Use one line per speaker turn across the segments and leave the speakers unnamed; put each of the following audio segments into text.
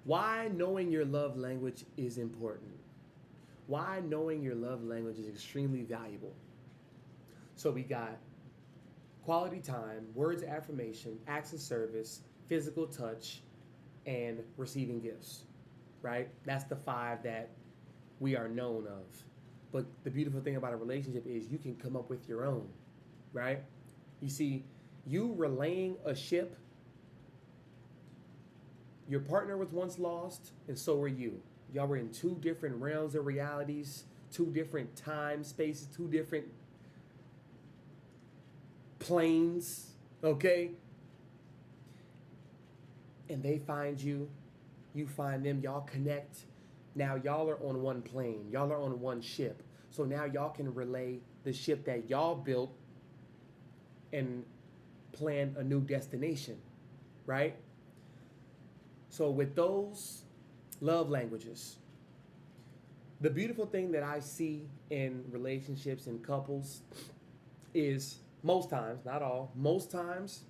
Why knowing your love language is important. Why knowing your love language is extremely valuable. So we got quality time, words of affirmation, acts of service, physical touch, and receiving gifts, right? That's the five that we are known of. But the beautiful thing about a relationship is you can come up with your own, right? You see, you relaying a ship, your partner was once lost, and so were you. Y'all were in two different realms of realities, two different time spaces, two different planes, okay? And they find you, you find them, y'all connect. Now y'all are on one plane, y'all are on one ship. So now y'all can relay the ship that y'all built and plan a new destination, right? So with those love languages, the beautiful thing that I see in relationships and couples is most times, not all, most times,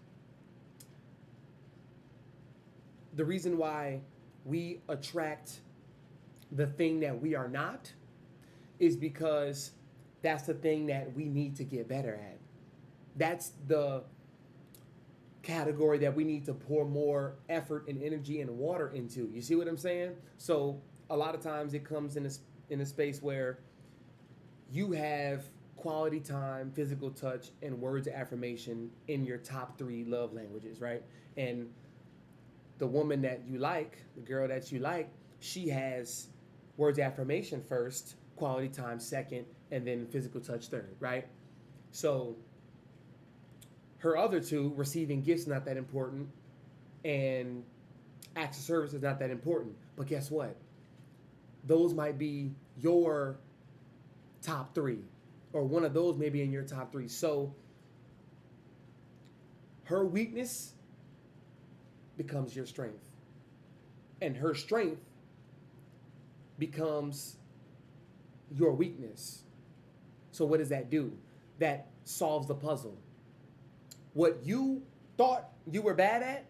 the reason why we attract the thing that we are not is because that's the thing that we need to get better at. That's the category that we need to pour more effort and energy and water into. You see what I'm saying? So a lot of times it comes in a space where you have quality time, physical touch, and words of affirmation in your top three love languages, right? And the woman that you like, the girl that you like, she has words of affirmation first, quality time second, and then physical touch third, right? So her other two, receiving gifts, not that important, and acts of service is not that important. But guess what? Those might be your top three, or one of those may be in your top three. So her weakness becomes your strength, and her strength becomes your weakness. So what does that do? That solves the puzzle. What you thought you were bad at,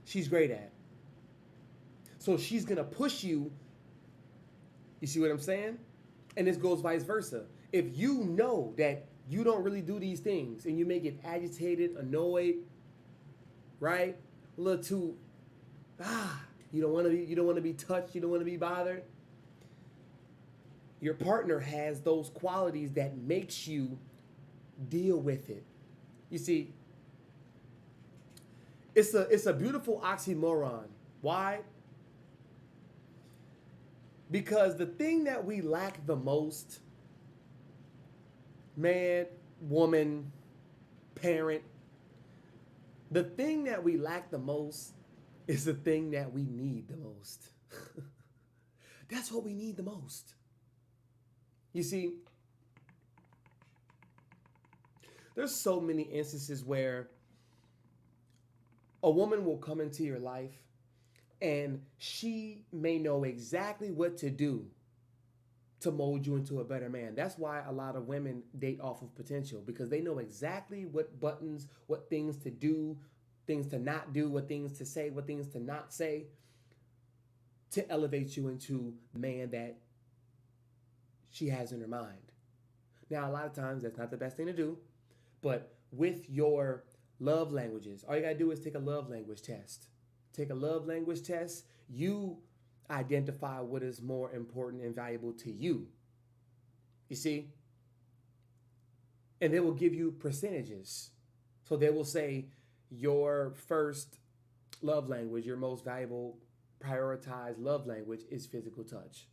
she's great at. So she's gonna push you. You see what I'm saying? And this goes vice versa. If you know that you don't really do these things and you may get agitated, annoyed, right? A little too you don't want to be touched, you don't want to be bothered. Your partner has those qualities that makes you deal with it. You see, it's a beautiful oxymoron. Why? Because the thing that we lack the most, man, woman, parent, the thing that we lack the most is the thing that we need the most. That's what we need the most. You see, there's so many instances where a woman will come into your life and she may know exactly what to do to mold you into a better man. That's why a lot of women date off of potential because they know exactly what buttons, what things to do, things to not do, what things to say, what things to not say to elevate you into the man that she has in her mind. Now, a lot of times that's not the best thing to do, but with your love languages, all you gotta do is take a love language test. Take a love language test. You identify what is more important and valuable to you. You see? And they will give you percentages. So they will say your first love language, your most valuable prioritized love language is physical touch.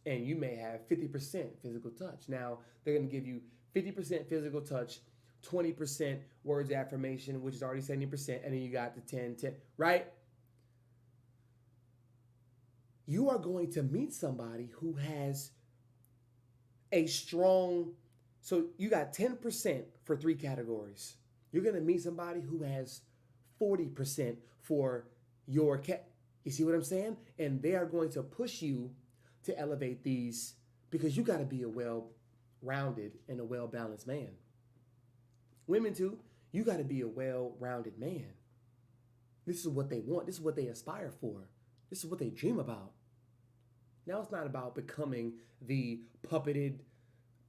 And you may have 50% physical touch. Now, they're going to give you 50% physical touch, 20% words of affirmation, which is already 70%, and then you got the 10, 10, right? You are going to meet somebody who has a strong, so you got 10% for three categories. You're going to meet somebody who has 40% for your you see what I'm saying? And they are going to push you to elevate these because you got to be a well-rounded and a well-balanced man. Women too, you got to be a well-rounded man. This is what they want. This is what they aspire for. This is what they dream about. Now it's not about becoming the puppeted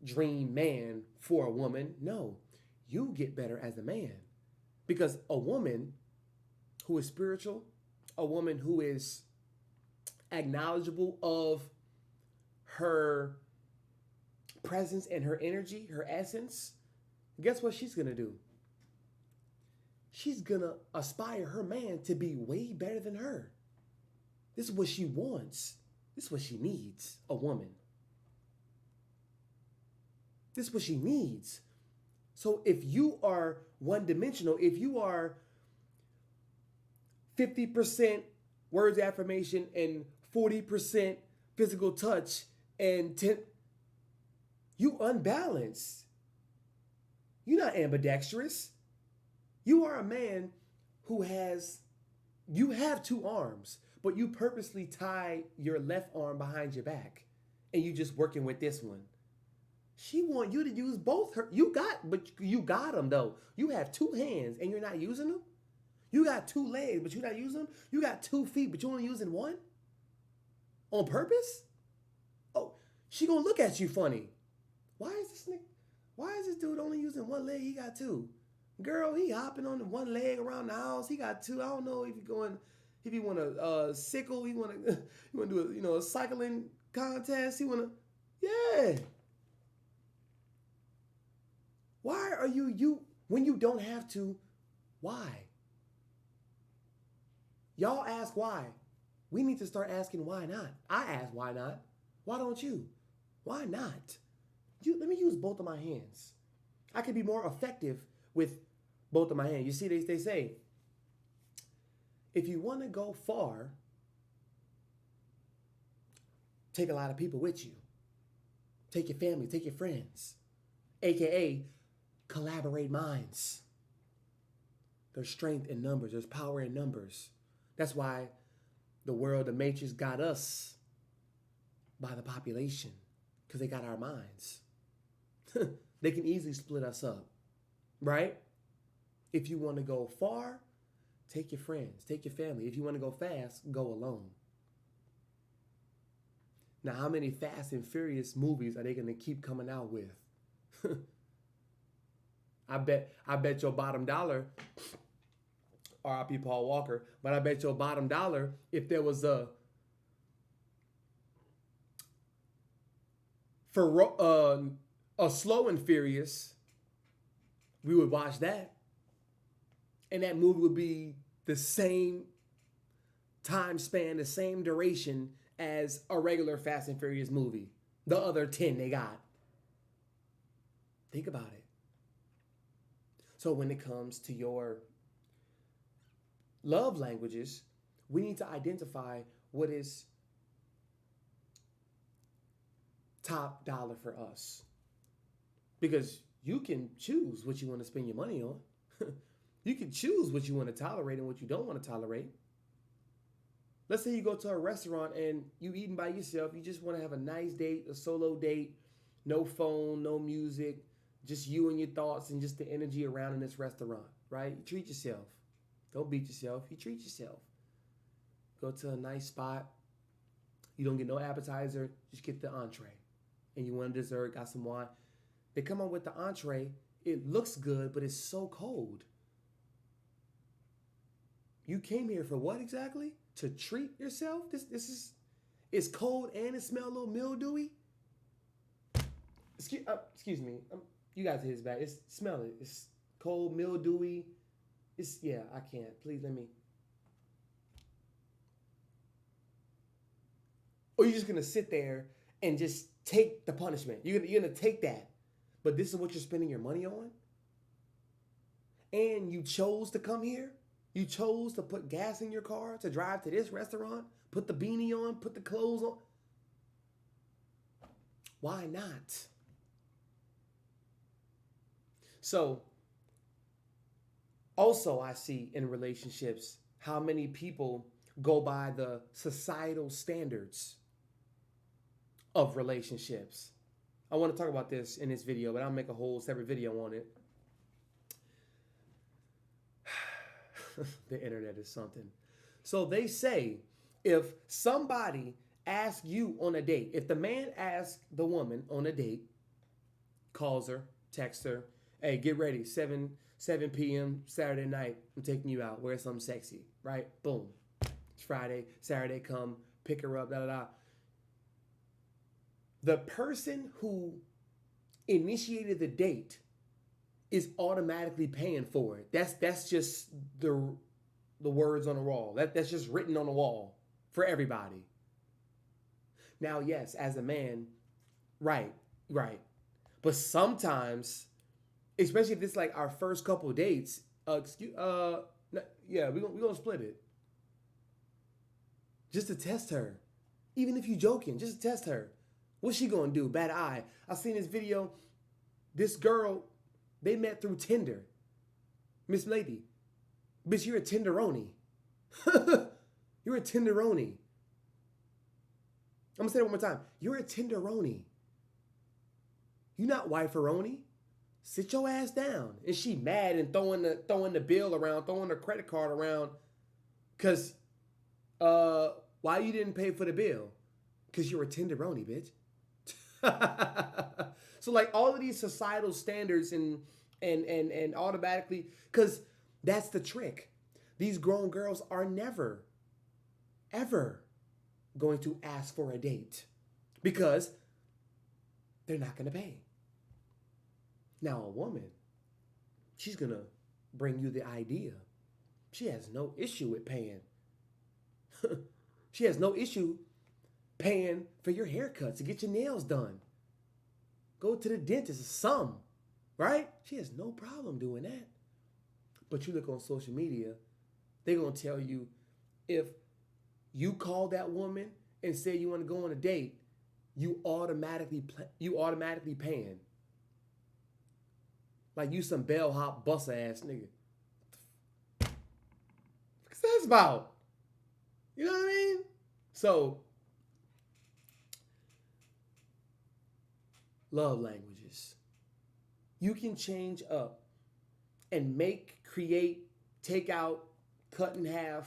dream man for a woman. No, you get better as a man. Because a woman who is spiritual, a woman who is acknowledgeable of her presence and her energy, her essence, guess what she's gonna do? She's gonna aspire her man to be way better than her. This is what she wants. This is what she needs, a woman. This is what she needs. So if you are one dimensional, if you are 50% words of affirmation and 40% physical touch and 10, you unbalanced. You're not ambidextrous. You are a man who you have two arms, but you purposely tie your left arm behind your back and you just working with this one. She want you to use both her. But you got them though. You have two hands and you're not using them. You got two legs, but you're not using them. You got 2 feet, but you're only using one? On purpose? Oh, she gonna look at you funny. Why is this dude only using one leg? He got two. Girl, he hopping on the one leg around the house. He got two. I don't know if he want to sickle. He want to do a cycling contest. He want to, yeah. Why are you when you don't have to? Why? Y'all ask why. We need to start asking why not. I ask why not. Why don't you? Why not? Let me use both of my hands. I can be more effective with both of my hands. You see, they say, if you want to go far, take a lot of people with you. Take your family, take your friends. AKA, collaborate minds. There's strength in numbers. There's power in numbers. That's why the world, the Matrix got us by the population, because they got our minds. They can easily split us up, right? If you want to go far, take your friends, take your family. If you want to go fast, go alone. Now, how many Fast and Furious movies are they going to keep coming out with? I bet your bottom dollar, R.I.P. Paul Walker, but I bet your bottom dollar, if there was a Slow and Furious, we would watch that. And that movie would be the same time span, the same duration as a regular Fast and Furious movie. The other 10 they got. Think about it. So when it comes to your love languages, we need to identify what is top dollar for us. Because you can choose what you want to spend your money on. You can choose what you want to tolerate and what you don't want to tolerate. Let's say you go to a restaurant and you eating by yourself. You just want to have a nice date, a solo date, no phone, no music, just you and your thoughts and just the energy around in this restaurant, right? You treat yourself. Don't beat yourself. You treat yourself. Go to a nice spot. You don't get no appetizer. Just get the entree. And you want a dessert, got some wine. They come on with the entree. It looks good, but it's so cold. You came here for what exactly? To treat yourself? It's cold and it smells a little mildewy. Excuse me. You guys hear this bad. Smell it. It's cold, mildewy. I can't. Please let me. Or you're just gonna sit there and just take the punishment. You're gonna take that. But this is what you're spending your money on? And you chose to come here? You chose to put gas in your car to drive to this restaurant? Put the beanie on? Put the clothes on? Why not? So, also I see in relationships how many people go by the societal standards of relationships. I want to talk about this in this video, but I'll make a whole separate video on it. The internet is something. So they say if somebody asks you on a date, if the man asks the woman on a date, calls her, texts her, hey, get ready, 7 p.m. Saturday night, I'm taking you out, wear something sexy, right? Boom. It's Friday, Saturday come, pick her up, da da da. The person who initiated the date is automatically paying for it. That's just the words on the wall. That's just written on the wall for everybody. Now, yes, as a man, right, right. But sometimes, especially if it's like our first couple dates, yeah, we gonna split it just to test her. Even if you joking, just to test her. What's she gonna do? Bad eye. I seen this video. This girl, they met through Tinder. Miss Lady, bitch, you're a tenderoni. You're a tenderoni. I'm gonna say it one more time. You're a tenderoni. You not wiferoni. Sit your ass down. And she mad and throwing the bill around, throwing her credit card around, cause why you didn't pay for the bill? Cause you're a tenderoni, bitch. So like all of these societal standards and automatically, cause that's the trick. These grown girls are never, ever going to ask for a date because they're not going to pay. Now, a woman, she's going to bring you the idea. She has no issue with paying. She has no issue paying for your haircut to get your nails done. Go to the dentist, some, right? She has no problem doing that. But you look on social media, they're going to tell you if you call that woman and say you want to go on a date, you automatically paying. Like you some bellhop buster ass nigga. What's that about? You know what I mean? So, love languages. You can change up and create, take out, cut in half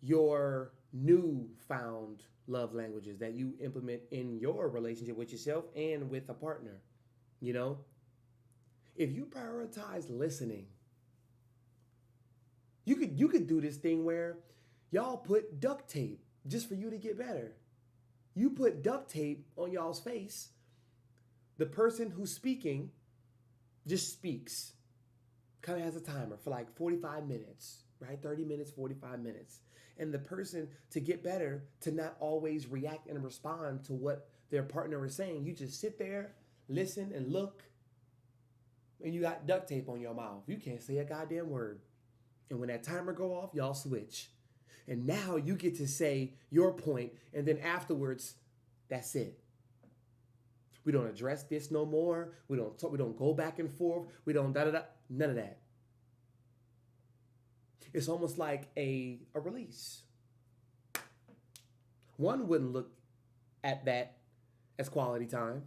your newfound love languages that you implement in your relationship with yourself and with a partner. You know, if you prioritize listening, you could do this thing where y'all put duct tape just for you to get better. You put duct tape on y'all's face. The person who's speaking just speaks. Kind of has a timer for like 45 minutes, right? 30 minutes, 45 minutes. And the person, to get better, to not always react and respond to what their partner is saying, you just sit there, listen, and look, and you got duct tape on your mouth. You can't say a goddamn word. And when that timer go off, y'all switch. And now you get to say your point, and then afterwards, that's it. We don't address this no more. We don't talk, we don't go back and forth. We don't da-da-da. None of that. It's almost like a release. One wouldn't look at that as quality time.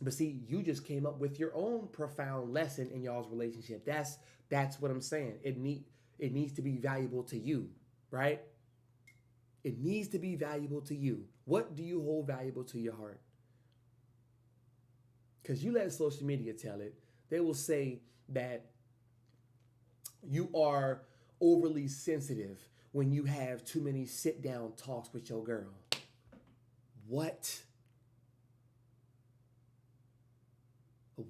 But see, you just came up with your own profound lesson in y'all's relationship. That's what I'm saying. It needs to be valuable to you, right? It needs to be valuable to you. What do you hold valuable to your heart? Because you let social media tell it. They will say that you are overly sensitive when you have too many sit-down talks with your girl. What?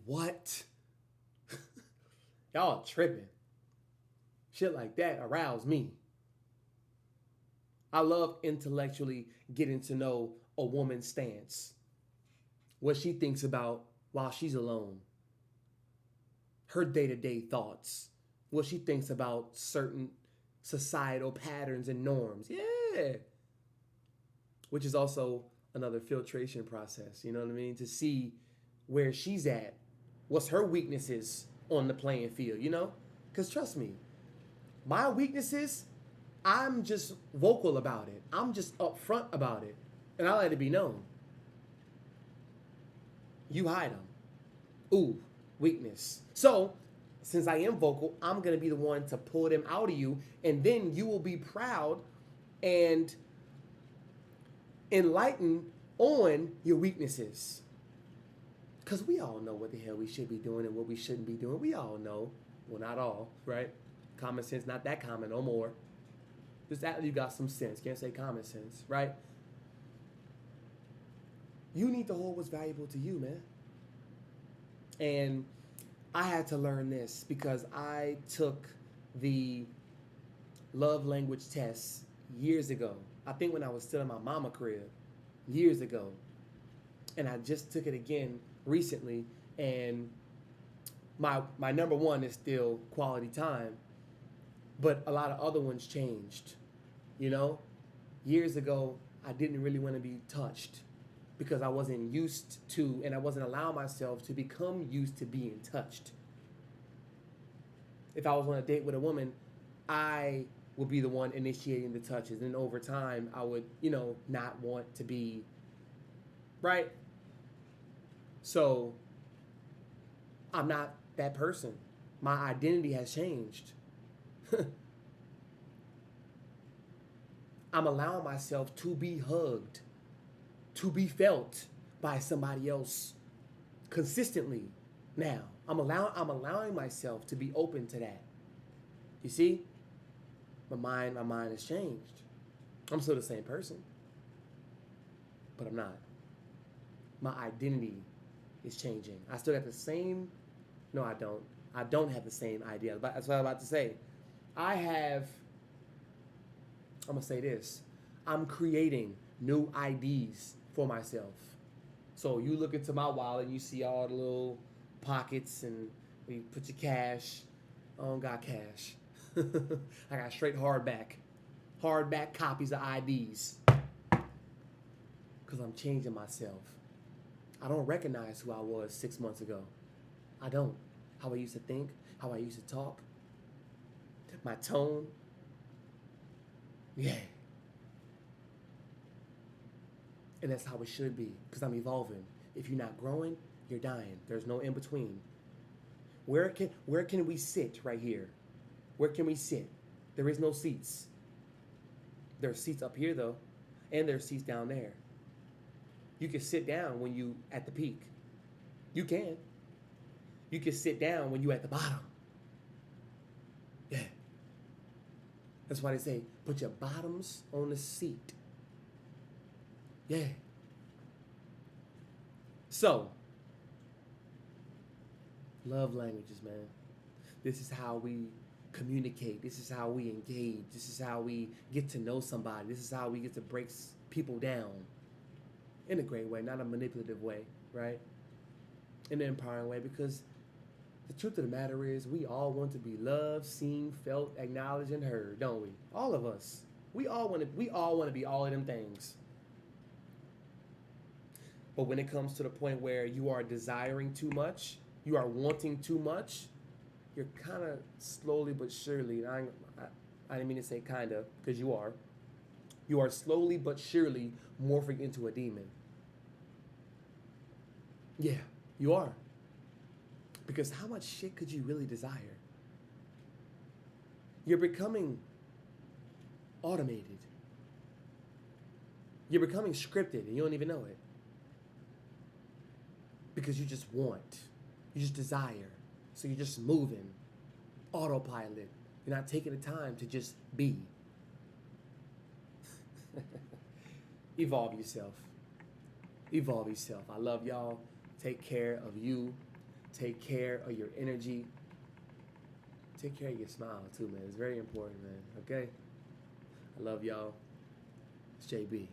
What? Y'all tripping. Shit like that arouse me. I love intellectually getting to know a woman's stance. What she thinks about while she's alone. Her day-to-day thoughts. What she thinks about certain societal patterns and norms. Yeah. Which is also another filtration process. You know what I mean? To see where she's at. What's her weaknesses on the playing field, you know? Because trust me, my weaknesses, I'm just vocal about it. I'm just upfront about it. And I let it be known. You hide them. Ooh, weakness. So, since I am vocal, I'm going to be the one to pull them out of you. And then you will be proud and enlightened on your weaknesses. Because we all know what the hell we should be doing and what we shouldn't be doing. We all know. Well, not all, right? Common sense, not that common no more. Just that you got some sense. Can't say common sense, right? You need to hold what's valuable to you, man. And I had to learn this because I took the love language test years ago. I think when I was still in my mama crib, years ago. And I just took it again recently, and my number one is still quality time, but a lot of other ones changed. You know, years ago I didn't really want to be touched because I wasn't used to, and I wasn't allowing myself to become used to being touched. If I was on a date with a woman, I would be the one initiating the touches, and over time I would, not want to be right. So I'm not that person. My identity has changed. I'm allowing myself to be hugged, to be felt by somebody else consistently now. I'm allowing myself to be open to that. You see? My mind has changed. I'm still the same person, but I'm not. My identity is changing. I still have the same. No, I don't. I don't have the same idea. But that's what I'm about to say. I'm gonna say this. I'm creating new IDs for myself. So you look into my wallet and you see all the little pockets and you put your cash. I don't got cash. I got straight hardback copies of IDs. Because I'm changing myself. I don't recognize who I was 6 months ago. I don't. How I used to think, how I used to talk, my tone. Yeah. And that's how it should be, because I'm evolving. If you're not growing, you're dying. There's no in between. Where can we sit right here? Where can we sit? There is no seats. There are seats up here though, and there are seats down there. You can sit down when you at the peak. You can. You can sit down when you at the bottom. Yeah. That's why they say, put your bottoms on the seat. Yeah. So, love languages, man. This is how we communicate. This is how we engage. This is how we get to know somebody. This is how we get to break people down. In a great way, not a manipulative way, right? In an empowering way, because the truth of the matter is we all want to be loved, seen, felt, acknowledged, and heard, don't we? All of us. We all want to be all of them things. But when it comes to the point where you are desiring too much, you are wanting too much, you're kind of slowly but surely, I didn't mean to say kind of, because you are slowly but surely morphing into a demon. Yeah, you are. Because how much shit could you really desire? You're becoming automated. You're becoming scripted and you don't even know it. Because you just want. You just desire. So you're just moving. Autopilot. You're not taking the time to just be. Evolve yourself. Evolve yourself. I love y'all. Take care of you. Take care of your energy. Take care of your smile too, man. It's very important, man. Okay? I love y'all. It's JB.